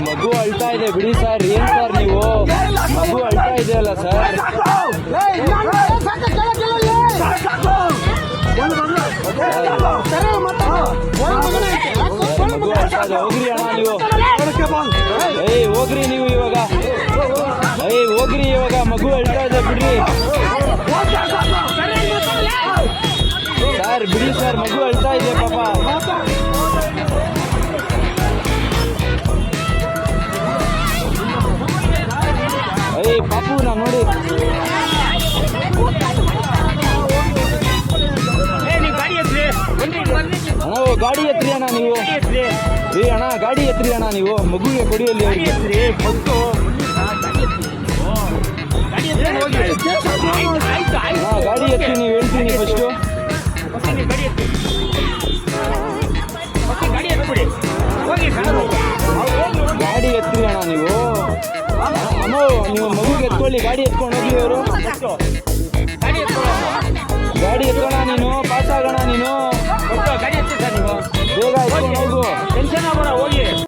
ಮಗು ಅಳ್ತಾ ಇದೆ ಬಿಡಿ ಸರ್. ಏನ್ ಸರ್ ನೀವು, ಮಗು ಅಳ್ತಾ ಇದೆಯಲ್ಲ ಸರ್. ಮಗು ಅಳ್ತಾ ಇದೆ, ಹೋಗ್ರಿ ಅಣ್ಣ ನೀವು. ಹೋಗ್ರಿ ನೀವು ಇವಾಗ. ಹೋಗ್ರಿ ಇವಾಗ, ಮಗು ಅಳ್ತಾ ಇದೆ ಬಿಡ್ರಿ ಸರ್. ಬಿಡಿ ಸರ್, ಮಗು ಅಳ್ತಾ ಇದೆ ಪಾಪ. ಪಾಪು ನಾ ನೋಡಿ. ಅಣ್ಣ ಗಾಡಿ ಎತ್ರಿ ಅಣ್ಣ ನೀವು. ಅಣ್ಣ ಗಾಡಿ ಎತ್ರಿ ಅಣ್ಣ ನೀವು, ಮಗುಗೆ ಕೊಡಿಯಲ್ಲಿ ಅವ್ರಿಗೆ. ಗಾಡಿ ಎತ್ತಿ, ನೀವು ಹೇಳ್ತೀನಿ ಫಸ್ಟು. ಗಾಡಿ ಎತ್ರಿ ಅಣ್ಣ ನೀವು. ಅಮ್ಮ ನೀವು ಮಗುಗೆ ಎತ್ಕೊಳ್ಳಿ, ಗಾಡಿ ಎತ್ಕೊಂಡು ಹೋಗಿ. ಅವರು ಗಾಡಿ ಎತ್ಕೋಣ, ನೀನು ಪಾಸ್ ಆಗೋಣ. ನೀನು ಬೇಗ ಎತ್ಕೊಂಡು ಹೋಗು.